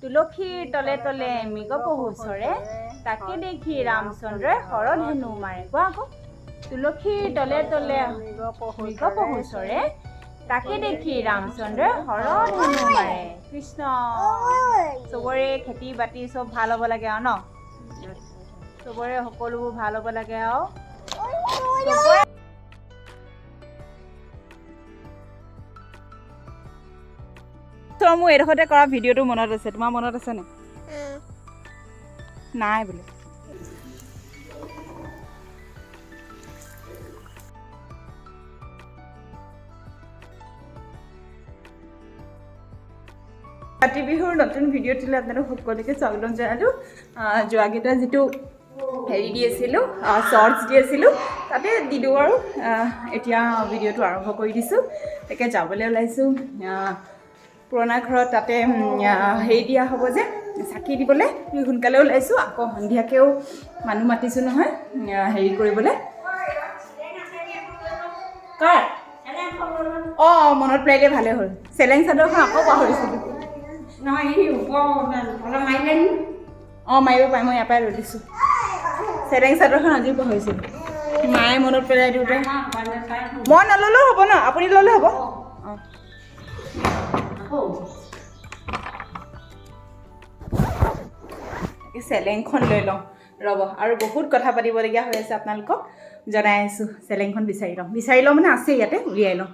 তুলসীৰ তলে তলে মৃগপহু চৰে তাকে দেখি ৰামচন্দ্ৰই শৰধেনু মাৰে কোৱা আকৌ তুলসীৰ তলে তলে মৃগপহু চৰে তাকে দেখি ৰামচন্দ্ৰই শৰধেনু মাৰে কৃষ্ণ চবৰে খেতি বাতি চব ভাল হ'ব লাগে আৰু ন চবৰে সকলোবোৰ ভাল হ'ব লাগে আৰু মোৰ এইডোখৰতে কৰা ভিডিঅ'টো মনত আছে তোমাৰ মনত আছে নে নাই বোলে কাতি বিহুৰ নতুন ভিডিঅ' দিলে আপোনালোক সকলোকে স্বাগতম জনালোঁ যোৱাকেইটা যিটো হেৰি দি আছিলোঁ শ্বৰ্টছ দি আছিলোঁ তাতে দি দিওঁ আৰু এতিয়া ভিডিঅ'টো আৰম্ভ কৰি দিছোঁ তাকে যাবলৈ ওলাইছোঁ পুৰণা ঘৰত তাতে হেৰি দিয়া হ'ব যে চাকি দিবলৈ সোনকালে ওলাইছোঁ আকৌ সন্ধিয়াকৈও মানুহ মাতিছোঁ নহয় হেৰি কৰিবলৈ কাৰ অঁ মনত পেলাইলে ভালে হ'ল চেলেং চাদৰখন আকৌ পাহৰিছিলোঁ নহয় এই অলপ মাৰিলে অঁ মাৰিব পাৰে মই ইয়াৰ পৰাই লৈ দিছোঁ চেলেং চাদৰখন আজিও পাহৰিছিলোঁ মায়ে মনত পেলাই দিওঁতে মই নল'লেও হ'ব ন আপুনি ল'লে হ'ব অঁ চেলেংখন লৈ লওঁ ৰ'ব আৰু বহুত কথা পাতিবলগীয়া হৈ আছে আপোনালোকক জনাই আছোঁ চেলেংখন বিচাৰি লওঁ মানে আছে ইয়াতে উলিয়াই লওঁ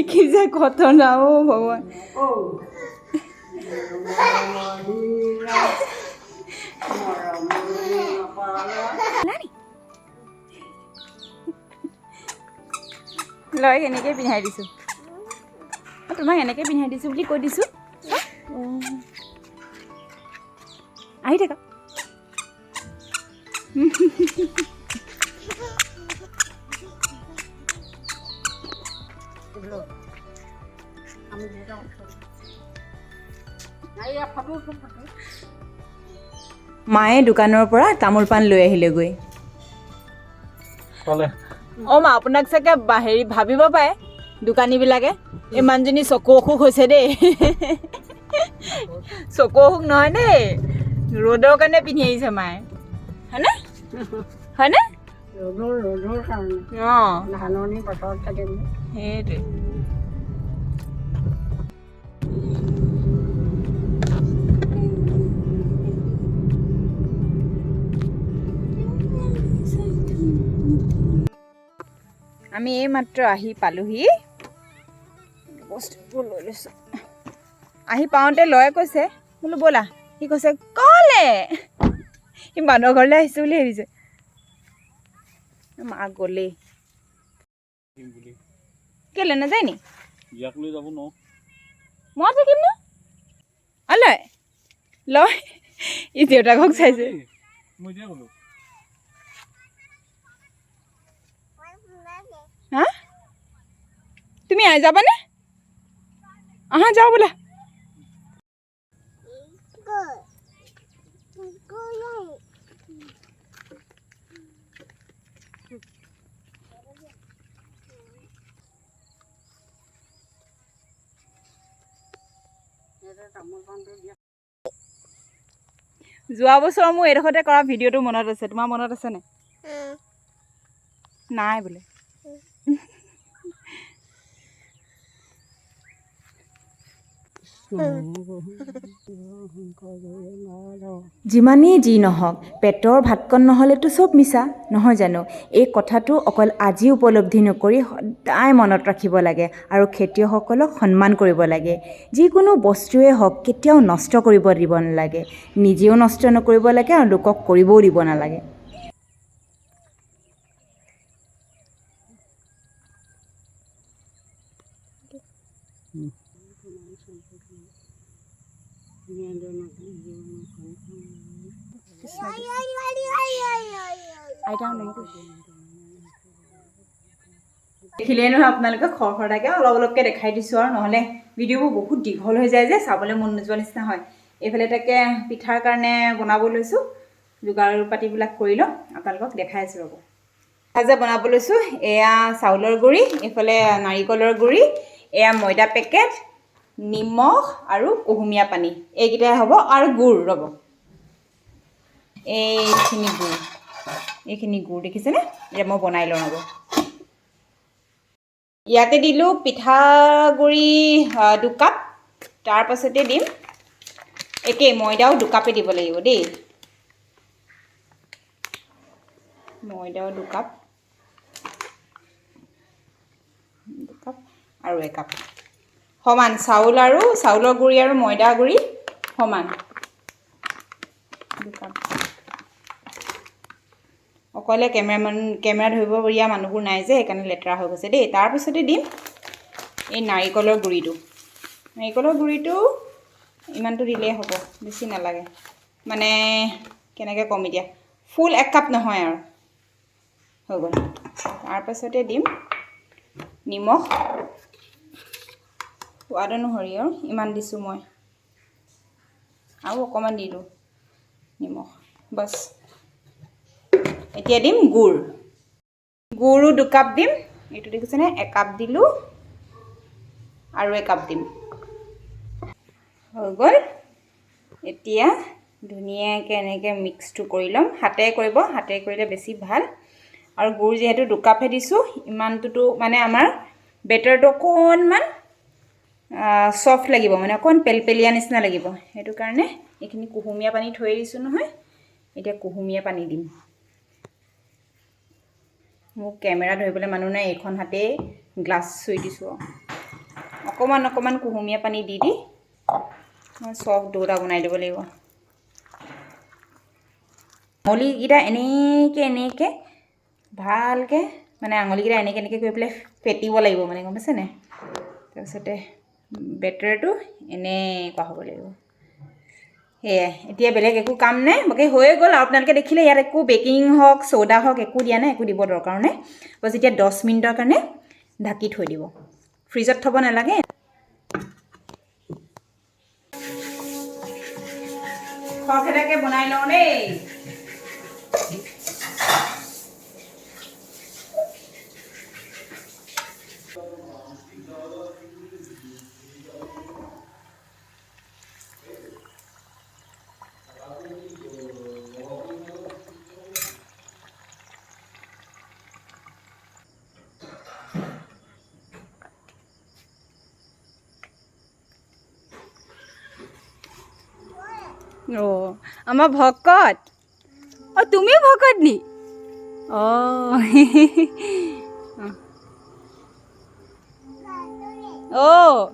কি যে ঘটনা অ' ভগৱান লৈ এনেকৈ পিন্ধাই দিছোঁ তোমাক এনেকৈ পিন্ধাই দিছোঁ বুলি কৈ দিছোঁ আহি থাকা মায়ে দোকানৰ পৰা তামোল পাণ লৈ আহিলেগৈ অঁ মা আপোনাক চাগে হেৰি ভাবিব পাৰে দোকানীবিলাকে এই মানুহজনী চকু অসুখ হৈছে দেই চকু অসুখ নহয় দেই ৰ'দৰ কাৰণে পিন্ধি আহিছে মায়ে হয়নে ৰ'দৰ কাৰণে অঁ ধাননি বতৰত থাকে সেইটোৱে আমি এইমাত্ৰ আহি পালোহি বস্তুবোৰ লৈ লৈছোঁ আহি পাওঁতে লয়ে কৈছে বোলো ব'লা সি কৈছে ক'লে সি মানুহৰ ঘৰলৈ আহিছোঁ বুলি ভাবিছে মা গ'লেই কেলৈ নাযায় নি মই থাকিম ন লয় ই দেউতাকক চাইছে হা তুমি যাবানে আহা যাও বোলা যোৱা বছৰ মোৰ এইডোখৰতে কৰা ভিডিঅ'টো মনত আছে তোমাৰ মনত আছে নাই বোলে যিমানেই যি নহওক পেটৰ ভাতকণ নহ'লেতো চব মিছা নহয় জানো এই কথাটো অকল আজি উপলব্ধি নকৰি সদায় মনত ৰাখিব লাগে আৰু খেতিয়কসকলক সন্মান কৰিব লাগে যিকোনো বস্তুৱে হওক কেতিয়াও নষ্ট কৰিব দিব নালাগে নিজেও নষ্ট নকৰিব লাগে আৰু লোকক কৰিবও দিব নালাগে দেখিলে নহয় আপোনালোকে খৰখৰটাকৈ অলপ অলপকৈ দেখাই দিছোঁ আৰু নহ'লে ভিডিঅ'বোৰ বহুত দীঘল হৈ যায় যে চাবলৈ মন নোযোৱা নিচিনা হয় এইফালে তাকে পিঠাৰ কাৰণে বনাব লৈছোঁ যোগাৰ পাতিবিলাক কৰি লওঁ আপোনালোকক দেখাই আছোঁ ৰ'ব ভাজা বনাব লৈছোঁ এয়া চাউলৰ গুড়ি এইফালে নাৰিকলৰ গুড়ি এয়া ময়দা পেকেট নিমখ আৰু কুহুমীয়া পানী এইকেইটাই হ'ব আৰু গুড় ৰ'ব এইখিনি গুড় দেখিছেনে এতিয়া মই বনাই লওঁ ৰ'ব ইয়াতে দিলোঁ পিঠাগুড়ি 2 কাপ তাৰপাছতে দিম একেই ময়দাও 2 কাপে দিব লাগিব দেই ময়দাও 2 কাপ আৰু 1 কাপ সমান চাউলৰ গুড়ি আৰু ময়দা গুড়ি সমান 2 কাপ অকলে কেমেৰা ধৰিবলগীয়া মানুহবোৰ নাই যে সেইকাৰণে লেতেৰা হৈ গৈছে দেই তাৰপিছতে দিম এই নাৰিকলৰ গুড়িটো ইমানটো দিলেই হ'ব বেছি নালাগে মানে কেনেকৈ কম এতিয়া ফুল 1 কাপ নহয় আৰু হৈ গ'ল তাৰপাছতে দিম নিমখ সোৱাদ অনুসৰি আৰু ইমান দিছোঁ মই আৰু অকণমান দিলোঁ নিমখ বাছ এতিয়া দিম গুড়ো 2 কাপ দিম এইটো দেখিছেনে 1 কাপ দিলোঁ আৰু 1 কাপ দিম হৈ গ'ল এতিয়া ধুনীয়াকৈ এনেকৈ মিক্সটো কৰি ল'ম হাতেৰে কৰিব হাতেৰে কৰিলে বেছি ভাল আৰু গুড় যিহেতু 2 কাপহে দিছোঁ ইমানটোতো মানে আমাৰ বেটাৰটো অকণমান সফ্ট লাগিব মানে অকণ পেলপেলীয়া নিচিনা লাগিব সেইটো কাৰণে এইখিনি কুহুমীয়া পানী থৈ দিছোঁ নহয় এতিয়া কুহুমীয়া পানী দিম মোক কেমেৰা ধৰিবলৈ মানুহ নাই এইখন হাতে গ্লাছ চুই দিছোঁ অকণমান কুহুমীয়া পানী দি মই সফ্ট ডো এটা বনাই দিব লাগিব আঙুলিকেইটা এনেকৈ ভালকৈ মানে আঙুলিকেইটা এনেকৈ কৰি পেলাই ফেটিব লাগিব মানে গম পাইছেনে তাৰপিছতে বেটাৰটো এনেকুৱা হ'ব লাগিব সেয়াই এতিয়া বেলেগ একো কাম নাই বাকী হৈয়ে গ'ল আৰু আপোনালোকে দেখিলে ইয়াত একো বেকিং হওক চ'ডা হওক একো দিয়া নাই একো দিব দৰকাৰ নাই বছ এতিয়া 10 মিনিটৰ কাৰণে ঢাকি থৈ দিব ফ্ৰিজত থ'ব নালাগে খৰখেদাকৈ বনাই লওঁ দেই আমাৰ ভকত তুমিও ভকত নি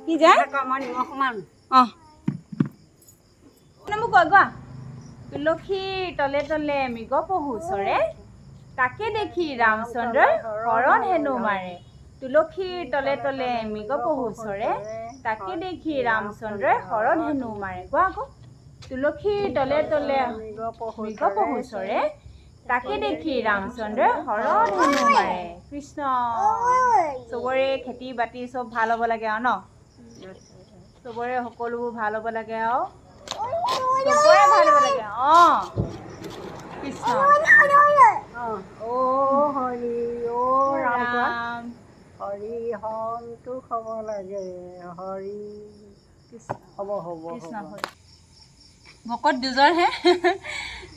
কি যায় মোক কোৱা তুলসীৰ তলে তলে মৃগ পহু চৰে তাকে দেখি ৰামচন্দ্ৰই হৰণ হেনো মাৰে তুলসীৰ তলে তলে মৃগ পহু চৰে তাকে দেখি ৰামচন্দ্ৰই হৰণ হেনো মাৰে কোৱা আকৌ তুলসীৰ তলে তলে মৃগ পহু চৰে তাকে দেখি ৰামচন্দ্ৰই হৰণ হেনো মাৰে কৃষ্ণ চবৰে খেতি বাতি চব ভাল হ'ব লাগে আৰু ন চবৰে সকলোবোৰ ভাল হ'ব লাগে আৰু চবৰে ভাল হ'ব লাগে কৃষ্ণ হৰি ৰাম হৰি হমটো খাব লাগে হৰি হ'ব কৃষ্ণ হৰি ভকত দুজৰহে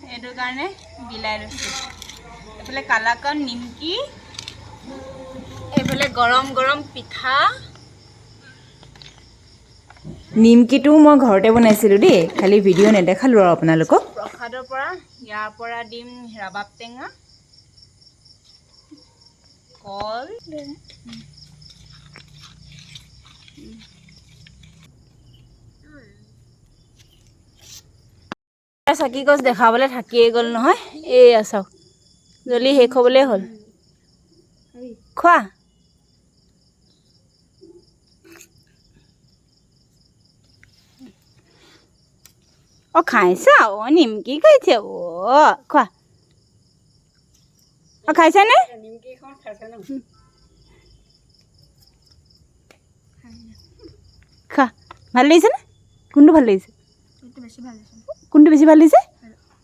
সেইটো কাৰণে বিলাই লৈছোঁ এইফালে কালাকান নিমকি এইফালে গৰম গৰম পিঠা নিমকিটো মই ঘৰতে বনাইছিলোঁ দেই খালি ভিডিঅ' নেদেখালোঁ আৰু আপোনালোকক প্ৰসাদৰ পৰা ইয়াৰ পৰা দিম ৰাবাব টেঙা কল চাকি গছ দেখাবলৈ থাকিয়েই গ'ল নহয় এয়া চাওক জলদি শেষ হ'বলৈ হ'ল খোৱা খাইছা নিমকি খাইছে খোৱা খাইছানে খোৱা ভাল লাগিছেনে কোনটো ভাল লাগিছে কোনটো বেছি ভাল দিছে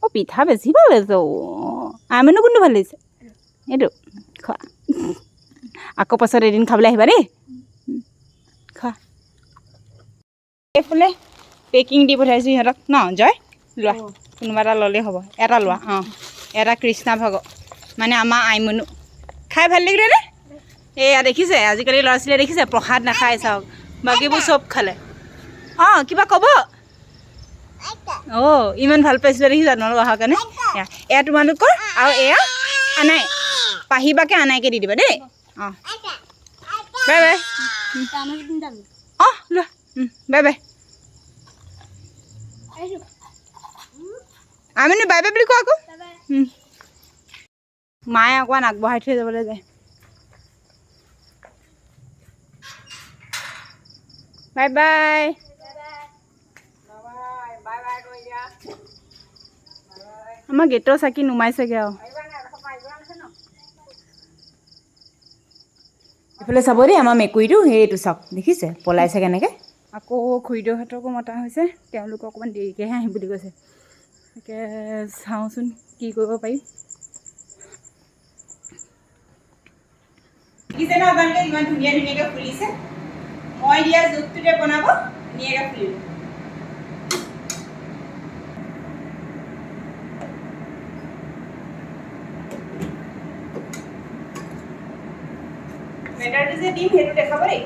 অঁ পিঠা বেছি ভাল হৈছে আইমণো কোনটো ভাল লাগিছে এইটো খোৱা আকৌ পাছত এদিন খাবলৈ আহিবা দেই খোৱা এইফালে পেকিং দি পঠাইছোঁ সিহঁতক ন জয় লোৱা কোনোবা এটা ল'লেই হ'ব এটা লোৱা অঁ এটা কৃষ্ণা ভগ মানে আমাৰ আইমণো খাই ভাল লাগিলে নে এয়া দেখিছে আজিকালি ল'ৰা ছোৱালীয়ে দেখিছে প্ৰসাদ নাখায় চাওক বাকীবোৰ চব খালে অঁ কিবা ক'ব অঁ ইমান ভাল পাইছিলে দেখিছা তোমালোক অহাৰ কাৰণে এয়া তোমালোকৰ আৰু এয়া আনাই পাহিবাকে আনাইকে দি দিবা দেই অঁ বাই বাই অঁ লোৱা বাই বাই আমি বাই বাই বুলি কোৱা আকৌ মায়ে অকণমান আগবঢ়াই থৈ যাবলৈ যায় বাই বাই আমাৰ গেটৰ চাকি নুমাইছেগৈ আৰু এইফালে চাব দেই আমাৰ মেকুৰীটো সেইটো চাওক দেখিছে পলাইছে কেনেকৈ আকৌ খুৰীদেউহঁতকো মতা হৈছে তেওঁলোকক অকণমান দেৰিকৈহে আহিম বুলি কৈছে তাকে চাওঁচোন কি কৰিব পাৰিম দেখিছে ন আপোনালোকে ইমান ধুনীয়া ধুনীয়াকৈ ফুলিছে মই দিয়া জোখটোতে বনাব ধুনীয়াকৈ ফুলিব বেটাৰটো যে দিম সেইটো দেখাব দেই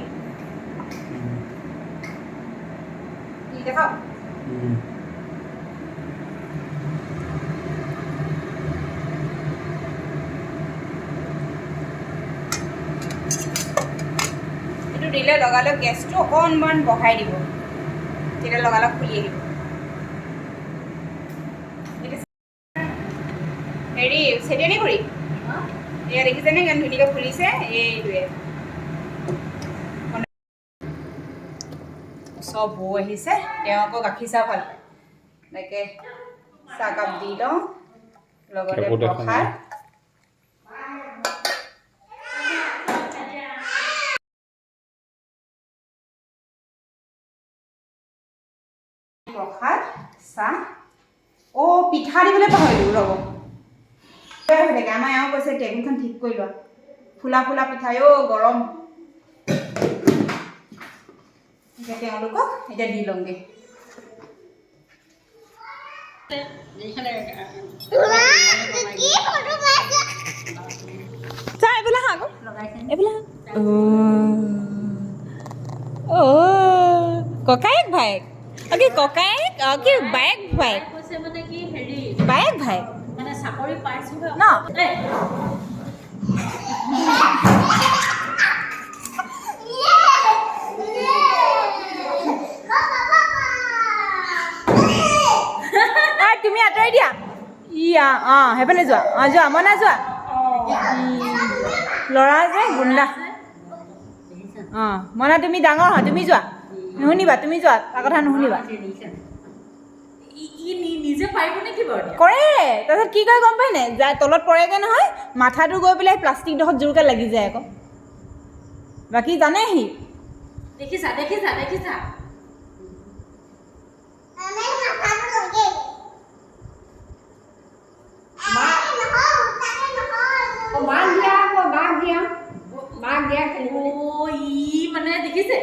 দেখাও এইটো দিলে লগালগ গেছটো অকণমান বঢ়াই দিব তেতিয়া লগালগ ফুলি আহিব হেৰি চেটিয়ানি কৰি এয়া দেখিছেনে ইমান ধুনীয়াকৈ ফুলিছে এইটোৱে চব বৌ আহিছে তেওঁ আকৌ গাখীৰ চাহ ভাল পায় এনেকৈ চাহকাপ দি লওঁ লগতে প্ৰসাদ প্ৰসাদ চাহ অঁ পিঠা দিবলৈ পাহৰিলোঁ ৰ'ব হৈ থাকে আমাৰ এওঁ কৈছে টেবুলখন ঠিক কৰি লোৱা ফুলা ফুলা পিঠাই গৰম এতিয়া তেওঁলোকক এতিয়া দি লওঁগৈ চা এইফালে আহা আকৌ এইফালে ককায়েক ভায়েক কি ককায়েক কি বায়েক ভায়েক মানে কি হেৰি বায়েক ভায়েক মানে চাকৰি পাইছো ন তুমি আঁতৰাই দিয়া ইয়া অঁ সেইফালে যোৱা অঁ যোৱা মনা যোৱা ল'ৰা যে গুণ্ডা অঁ মনা তুমি ডাঙৰ হয় তুমি যোৱা নুশুনিবা তুমি যোৱা তাৰ কথা নুশুনিবা নিজে পাৰিব নেকি বাৰু কৰে তাৰপিছত কি কৰে গম পাই নাই যায় তলত পৰেগৈ নহয় মাথাটো গৈ পেলাই প্লাষ্টিকডোখৰত জোৰকৈ লাগি যায় আকৌ বাকী জানে সি দেখিছা দেখিছা দেখিছা মানে দেখিছে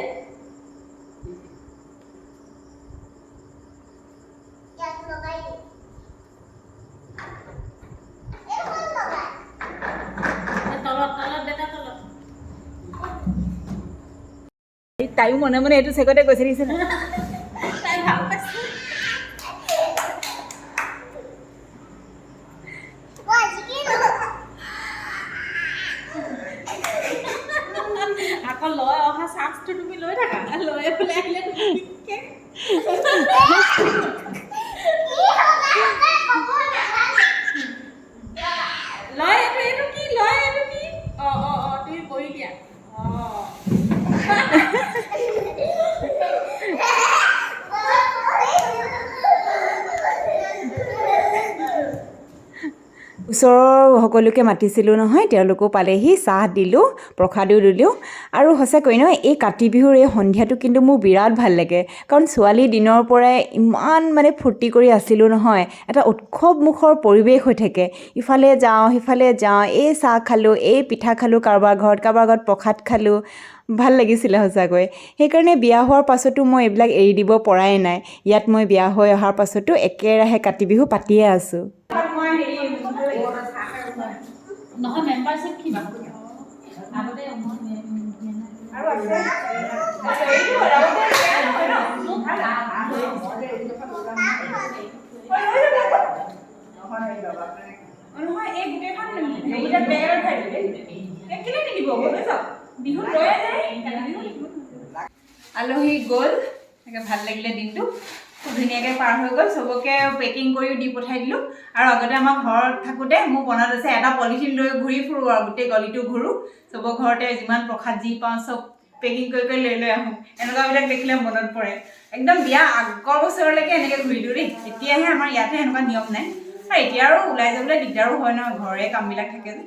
তাইও মনে মনে এইটো চেকতে গৈছে দিছে না তাই ভাল পাইছে আকৌ লৈ অহা চান্সটো তুমি লৈ থাকা লৈ পেলাই আহিলে লয় এইটো কি লয় এইটো কি তুমি কৰি দিয়া ওচৰৰ সকলোকে মাতিছিলোঁ নহয়, তেওঁলোকো পালেহি, চাহ দিলোঁ, প্ৰসাদো দিলোঁ। আৰু সঁচাকৈ ন এই কাতি বিহুৰ এই সন্ধিয়াটো কিন্তু মোৰ বিৰাট ভাল লাগে, কাৰণ ছোৱালী দিনৰ পৰাই ইমান মানে ফূৰ্তি কৰি আছিলোঁ নহয়, এটা উৎসৱমুখৰ পৰিৱেশ হৈ থাকে, ইফালে যাওঁ সিফালে যাওঁ, এই চাহ খালোঁ, এই পিঠা খালোঁ, কাৰোবাৰ ঘৰত প্ৰসাদ খালোঁ, ভাল লাগিছিলে সঁচাকৈ। সেইকাৰণে বিয়া হোৱাৰ পাছতো মই এইবিলাক এৰি দিব পৰাই নাই, ইয়াত মই বিয়া হৈ অহাৰ পাছতো একেৰাহে কাতি বিহু পাতিয়ে আছোঁ। নহয় মেম্বাৰশ্বিপ কিমান আগতে নহয় এই গোটেইখন হেৰিটা বেগত ভৰাই দিলে কেলে নিদিব বিহু লৈ যায় আলহী গ'ল, ভাল লাগিলে দিনটো, খুব ধুনীয়াকৈ পাৰ হৈ গ'ল, চবকে পেকিং কৰিও দি পঠাই দিলোঁ। আৰু আগতে আমাৰ ঘৰত থাকোঁতে মোৰ মনত আছে এটা পলিথিন লৈ ঘূৰি ফুৰোঁ আৰু গোটেই গলিটো ঘূৰোঁ, চবৰ ঘৰতে যিমান প্ৰসাদ যি পাওঁ চব পেকিং কৰি লৈ আহোঁ, এনেকুৱাবিলাক দেখিলে মনত পৰে। একদম বিয়া আগৰ বছৰলৈকে এনেকৈ ঘূৰিলোঁ দেই, এতিয়াহে আমাৰ ইয়াতে এনেকুৱা নিয়ম নাই। আৰু এতিয়া আৰু ওলাই যাবলৈ দিগদাৰো হয় ন, ঘৰৰে কামবিলাক থাকে যে।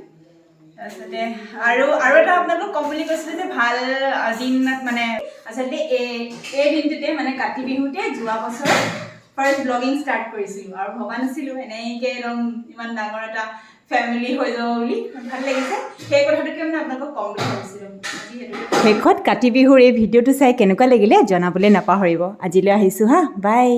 তাৰপিছতে আৰু এটা আপোনালোকক ক'ম বুলি কৈছিলোঁ যে ভাল দিন মানে আচলতে এই দিনটোতে মানে কাতি বিহুতে যোৱা বছৰ ফাৰ্ষ্ট ব্লগিং ষ্টাৰ্ট কৰিছিলোঁ, আৰু ভবা নাছিলোঁ এনেকৈ একদম ইমান ডাঙৰ এটা ফেমিলি হৈ যাব বুলি। ভাল লাগিছে, সেই কথাটোকে মানে আপোনালোকক ক'ম বুলি ভাবিছিলোঁ। শেষত কাতি বিহুৰ এই ভিডিঅ'টো চাই কেনেকুৱা লাগিলে জনাবলৈ নাপাহৰিব। আজিলৈ আহিছোঁ হা, বাই।